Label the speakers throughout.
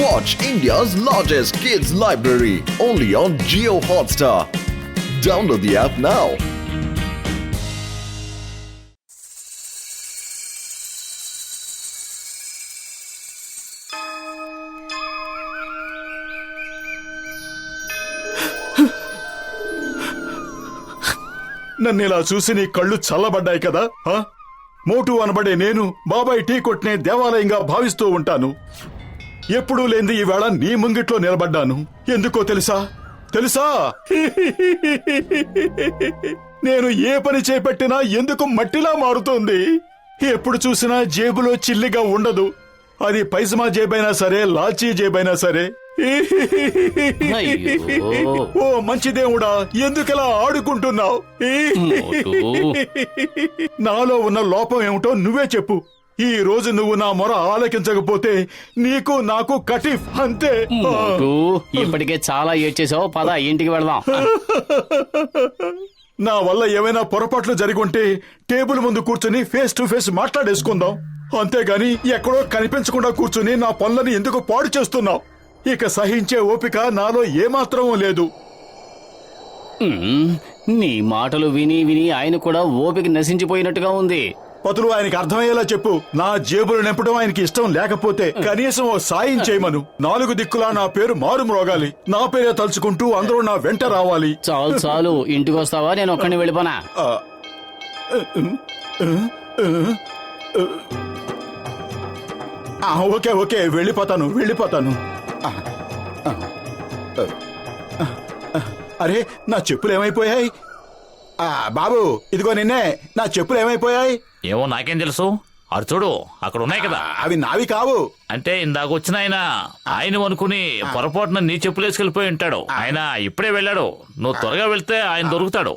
Speaker 1: Watch India's largest kids library only on Jio Hotstar. Download the app now.
Speaker 2: నన్నిలా చూసి నీ కళ్ళు చల్లబడ్డాయి కదా. మోటు అనబడే నేను బాబాయ్ టీ కొట్నే దేవాలయంగా భావిస్తూ ఉంటాను. ఎప్పుడూ లేంది ఈవేళ నీ ముంగిట్లో నిలబడ్డాను. ఎందుకో తెలుసా? నేను ఏ పని చేపట్టినా ఎందుకు మట్టిలా మారుతోంది. ఎప్పుడు చూసినా జేబులో చిల్లిగా ఉండదు. అది పైసమా జేబైనా సరే, లాచీ జేబైనా సరే. ఓ మంచి దేవుడా, ఎందుకలా ఆడుకుంటున్నావు? నాలో ఉన్న లోపం ఏమిటో నువ్వే చెప్పు. ఈ రోజు నువ్వు నా మొర ఆలకించకపోతే నీకు నాకు కటిఫ్ అంతే.
Speaker 3: ఇప్పటికే చాలా ఏడ్చేసావు, పద ఇంటికి వెళదాం.
Speaker 2: నా వల్ల ఏమైనా పొరపాట్లు జరిగుంటే టేబుల్ ముందు కూర్చుని ఫేస్ టు ఫేస్ మాట్లాడేసుకుందాం. అంతేగాని ఎక్కడో కనిపించకుండా కూర్చుని నా పనులని ఎందుకు పాడు చేస్తున్నావు? ఇక సహించే ఓపిక నాలో ఏమాత్రం లేదు.
Speaker 3: నీ మాటలు విని విని ఆయన కూడా ఓపిక నశించిపోయినట్టుగా ఉంది.
Speaker 2: పతులు ఆయనకి అర్థమయ్యేలా చెప్పు. నా జేబులు నింపడం ఆయనకి ఇష్టం లేకపోతే కనీసం ఓ సాయం చేయమను. 4 దిక్కులా నా పేరు మారు మ్రోగాలి. నా పేరే తలుచుకుంటూ అందరూ నా వెంట రావాలి.
Speaker 3: చాలు చాలు, ఇంటికి వస్తావా? నేను ఒక్కడిని వెళ్ళిపోనా?
Speaker 2: ఓకే వెళ్ళిపోతాను. అరే, నా చెప్పులు ఏమైపోయాయి? బాబు, ఇదిగో నిన్నే. నా చెప్పులు ఏమైపోయాయి?
Speaker 4: ఏమో నాకేం తెలుసు. అటు చూడు, అక్కడ ఉన్నాయి కదా.
Speaker 2: అవి నావి కావు.
Speaker 4: అంటే ఇందాక వచ్చిన ఆయన అనుకుని పొరపాటున నీ చెప్పులు వేసుకెళ్ళిపోయి ఉంటాడు. ఆయన ఇప్పుడే వెళ్ళాడు. నువ్వు త్వరగా వెళ్తే ఆయన దొరుకుతాడు.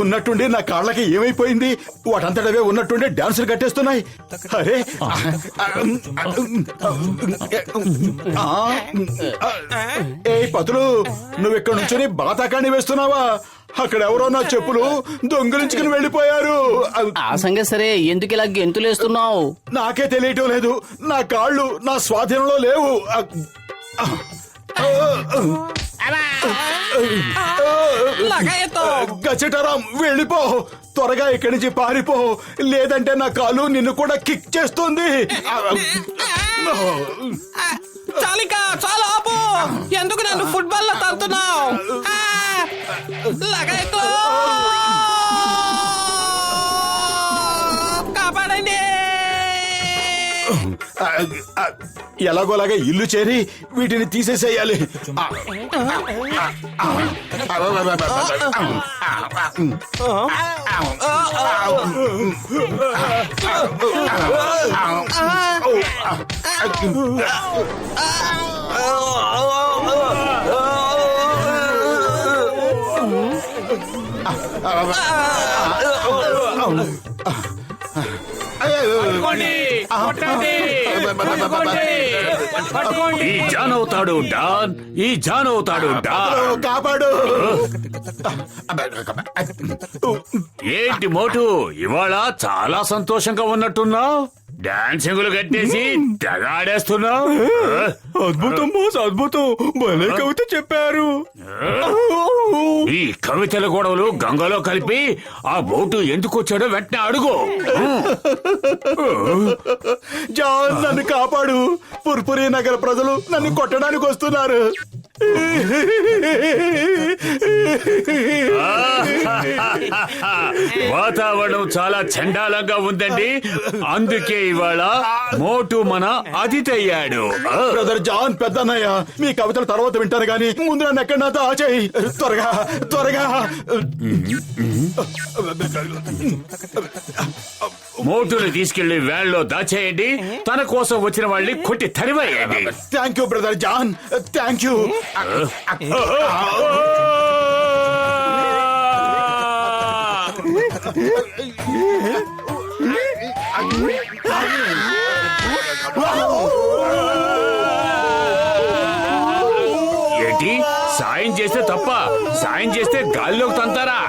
Speaker 2: ఉన్నట్టుండి నా కాళ్ళకి ఏమైపోయింది? వాటంతటవే ఉన్నట్టుండి డాన్సులు కట్టేస్తున్నాయి. అరే, ఏ పతులు, నువ్వు ఇక్కడ నుంచి బాతాకాన్ని వేస్తున్నావా? అక్కడ ఎవరో నా చెప్పులు దొంగిలించుకుని వెళ్ళిపోయారు.
Speaker 3: ఆ సంగతి సరే, ఎందుకు ఇలా గెంతులేస్తున్నావు?
Speaker 2: నాకే తెలియటం లేదు. నా కాళ్ళు నా స్వాధీనంలో లేవు. గచ్చటరాం, వెళ్ళిపో త్వరగా. ఇక్కడి నుంచి పారిపో, లేదంటే నా కాలు నిన్ను కూడా కిక్ చేస్తుంది.
Speaker 5: చాలా ఆపు. ఎందుకు నన్ను ఫుట్బాల్ లో తంతున్నావు? కాపాడండి.
Speaker 2: ఎలాగోలాగా ఇల్లు చేరి వీటిని తీసేసేయాలి.
Speaker 4: ఈ జానవుతాడు డాన్, ఈ జానవుతాడు డాన్.
Speaker 2: కాపాడు.
Speaker 4: ఏంటి మోటు, ఇవాళ చాలా సంతోషంగా ఉన్నట్టున్నావు. డాన్సింగులు కట్టేసి తెగాడేస్తున్నావు.
Speaker 2: అద్భుతం బాస్, అద్భుతం. భలే కవిత చెప్పారు.
Speaker 4: ఈ కవితల గొడవలు గంగలో కలిపి ఆ బోటు ఎందుకు వచ్చాడో వెంటనే అడుగు.
Speaker 2: జాన్, నన్ను కాపాడు. పుర్పురి నగర ప్రజలు నన్ను కొట్టడానికి వస్తున్నారు.
Speaker 4: వాతావరణం చాలా చండాలంగా ఉందండి. అందుకే ఇవాళ మోటు మన అతిథి అయ్యాడు.
Speaker 2: బ్రదర్ జాన్, పెద్దన్నయ్య, మీ కవితల తర్వాత వింటాను గాని ముందు నన్ను ఎక్కడ నాతో ఆచేయి. త్వరగా.
Speaker 4: మోటుని తీసుకెళ్లి వ్యాన్లో దాచేయండి. తన కోసం వచ్చిన వాళ్ళని కొట్టి తరివేయండి.
Speaker 2: Thank you brother John, thank you.
Speaker 4: ఏంటి
Speaker 6: సాయం చేస్తే తప్ప, సాయం చేస్తే గాల్లోకి తంతారా?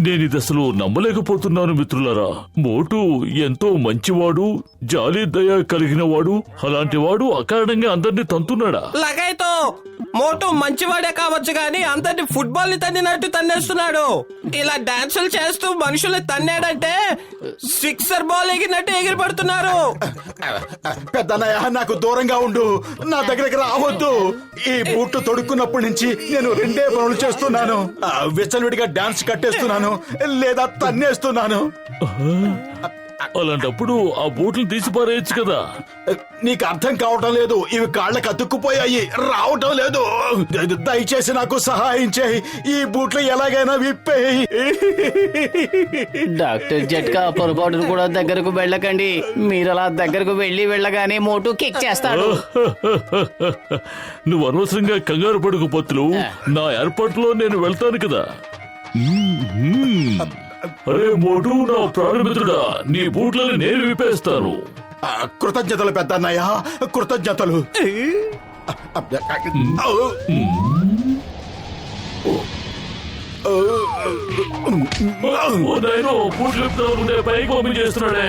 Speaker 4: నేనిది అసలు నమ్మలేకపోతున్నాను మిత్రులారా. మోటు ఎంతో మంచివాడు, జాలి దయ కలిగిన వాడు. అలాంటి వాడు అకారణంగా అందరినీ తంతున్నాడా?
Speaker 5: లగైతో మోటు మంచివాడే కావచ్చు గాని అందరిని ఫుట్బాల్ ని తన్నినట్టు తన్నేస్తున్నాడు. ఇలా డాన్సులు చేస్తూ మనుషుల్ని తన్నాడంటే సిక్సర్ బాల్ ఎగిరినట్టు ఎగిరి పడుతున్నారు.
Speaker 2: పెద్దన్నయ్య, నాకు దూరంగా ఉండు, నా దగ్గరికి రావద్దు. ఈ బూట్లు తొడుక్కున్నప్పటి నుంచి నేను రెండే పనులు చేస్తున్నాను. విచ్చలవిడిగా డాన్స్ కట్టేస్తున్నాను లేదా తన్నేస్తున్నాను.
Speaker 4: అలాంటప్పుడు ఆ బూట్లు తీసి పారేయచ్చు కదా.
Speaker 2: నీకు అర్థం కావటం లేదు. ఇవి కాళ్ళకి అతుక్కుపోయాయి, రావటం లేదు. దయచేసి నాకు సహాయం చేయి. ఈ బూట్లు ఎలాగైనా విప్పేయి.
Speaker 3: డాక్టర్ జట్కా, పొరపాటును కూడా దగ్గరకు వెళ్ళకండి. మీరు అలా దగ్గరకు వెళ్ళగానే మోటు కిక్ చేస్తాడు.
Speaker 4: నువ్వు అనవసరంగా కంగారు పడుకు పత్తులు. నా ఏర్పాట్లో నేను వెళ్తాను కదా. అరే మోటు, నా ప్రాణమిత్రుడా, నీ బూట్లని నేను విప్పేస్తాను.
Speaker 2: కృతజ్ఞతలు పెద్దన్నయ్య, కృతజ్ఞతలు.
Speaker 4: బూట్లు విప్పుతాను, పైకి పంపించేస్తున్నాడే.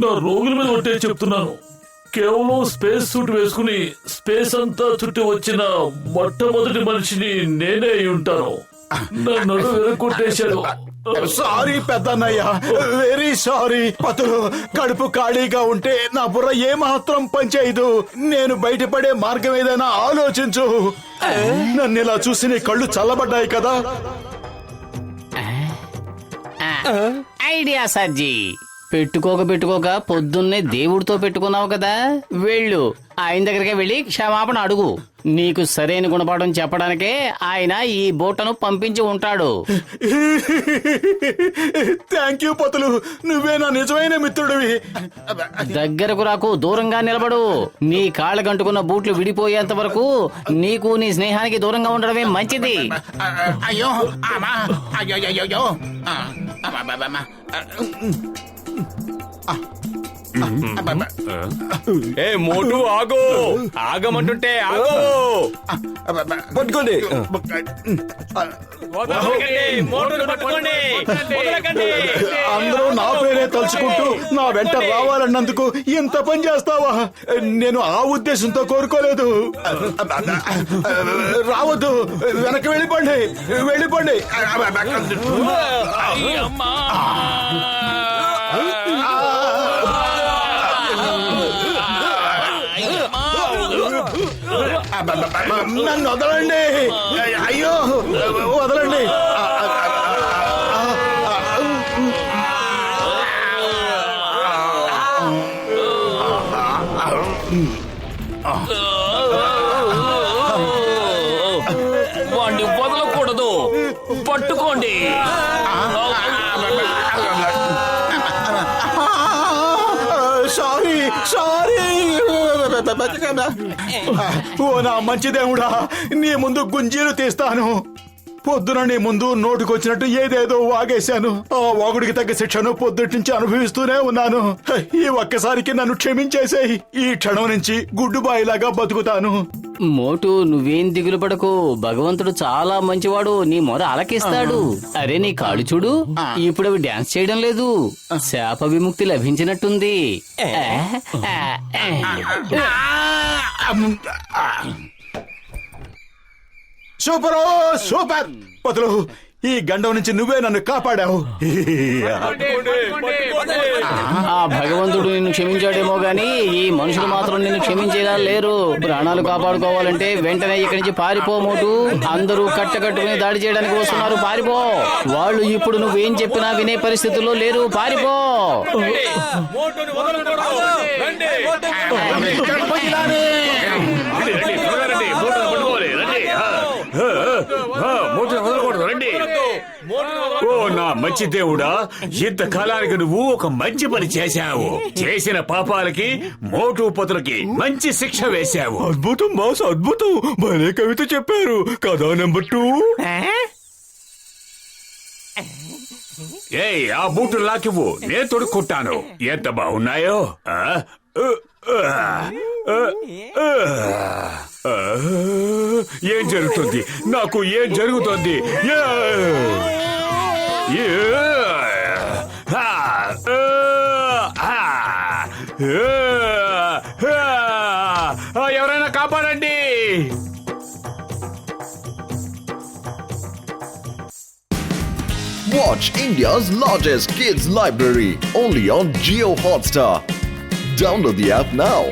Speaker 4: నా రోగుల మీద ఒట్టే చెప్తున్నాను. కేవలం స్పేస్ సూట్ వేసుకుని స్పేస్ అంతా చుట్టి వచ్చిన మొట్టమొదటి మనిషిని నేనే అయి ఉంటాను. నన్ను కొట్టేశాడు.
Speaker 2: సారీ పెద్దన్నయ్య, వెరీ సారీ. పతులు, కడుపు ఖాళీగా ఉంటే నా బుర్ర ఏమాత్రం పనిచేయదు. నేను బయటపడే మార్గం ఏదైనా ఆలోచించు. నన్ను ఇలా చూసి నీ కళ్ళు చల్లబడ్డాయి కదా.
Speaker 3: ఐడియా సజ్జీ. పెట్టుకోక పొద్దున్నే దేవుడితో పెట్టుకున్నావు కదా, వెళ్ళు. ఆయన దగ్గరికి వెళ్ళి క్షమాపణ అడుగు. నీకు సరైన గుణపాఠం చెప్పడానికే ఆయన ఈ బూటను పంపించి ఉంటాడు.
Speaker 2: థ్యాంక్ యూ పతులు, నువ్వే నా నిజమైన మిత్రుడివి.
Speaker 3: దగ్గరకు రాకు, దూరంగా నిలబడు. నీ కాళ్ళకంటుకున్న బూట్లు విడిపోయేంత వరకు నీకు నీ స్నేహానికి దూరంగా ఉండడమే మంచిది.
Speaker 7: అయ్యో అయ్యో
Speaker 6: ఏ మోటు, ఆగు! ఆగమంటుంటే ఆగు!
Speaker 2: పట్టుకోండి. అందరూ నా పేరే తలుచుకుంటూ నా వెంట రావాలన్నందుకు ఇంత పని చేస్తావా? నేను ఆ ఉద్దేశంతో కోరుకోలేదు. రావద్దు, వెనక్కి వెళ్ళిపోండి, వెళ్ళిపోండి. నన్ను వదలండి, అయ్యో వదలండి.
Speaker 3: వాణ్ణి వదలకూడదు, పట్టుకోండి.
Speaker 2: Sorry sorry. ఓ నా మంచి దేవుడా, నీ ముందు గుంజీలు తీస్తాను. పొద్దున నీ ముందు నోటుకొచ్చినట్టు ఏదేదో వాగేశాను. ఆ వాగుడికి తగ్గ శిక్షను పొద్దుటి నుంచి అనుభవిస్తూనే ఉన్నాను. ఈ ఒక్కసారికి నన్ను క్షమించేసేయ్. ఈ క్షణం నుంచి గుడ్డుబాయిలాగా బతుకుతాను.
Speaker 3: మోటు, నువ్వేం దిగులు పడకు. భగవంతుడు చాలా మంచివాడు, నీ మొర అలకిస్తాడు. అరే, నీ కాళ్ళు చూడు, ఇప్పుడు అవి డాన్స్ చేయడం లేదు. శాప విముక్తి లభించినట్టుంది.
Speaker 2: Super super. పతులు, ఈ గండం నుంచి నువ్వే నన్ను కాపాడావు.
Speaker 3: ఆ భగవంతుడు నిన్ను క్షమించాడేమో గాని ఈ మనుషులు మాత్రం నిన్ను క్షమించేలా లేరు. ప్రాణాలు కాపాడుకోవాలంటే వెంటనే ఇక్కడి నుంచి పారిపో మోటు. అందరూ కట్టకట్టుకుని దాడి చేయడానికి వస్తున్నారు, పారిపో. వాళ్ళు ఇప్పుడు నువ్వేం చెప్పినా వినే పరిస్థితుల్లో లేరు, పారిపో.
Speaker 6: ఓ నా మంచి దేవుడా, ఇంతకాలానికి నువ్వు ఒక మంచి పని చేశావు. చేసిన పాపాలకి మోటు పతులకి మంచి శిక్ష వేశావు.
Speaker 8: అద్భుతం బాస్, అద్భుతం. భలే కవిత చెప్పారు. కథా నెంబర్ 2.
Speaker 6: ఏయ్, ఆ బూట్లు నాకివ్వు, నేను తొడుక్కుంటాను. ఎంత బాగున్నాయో. ఏం జరుగుతుంది నాకు? ఏం జరుగుతుంది? ఎవరైనా కాపాడండి.
Speaker 1: Watch India's largest kids library only on Geo Hotstar. Download the app now.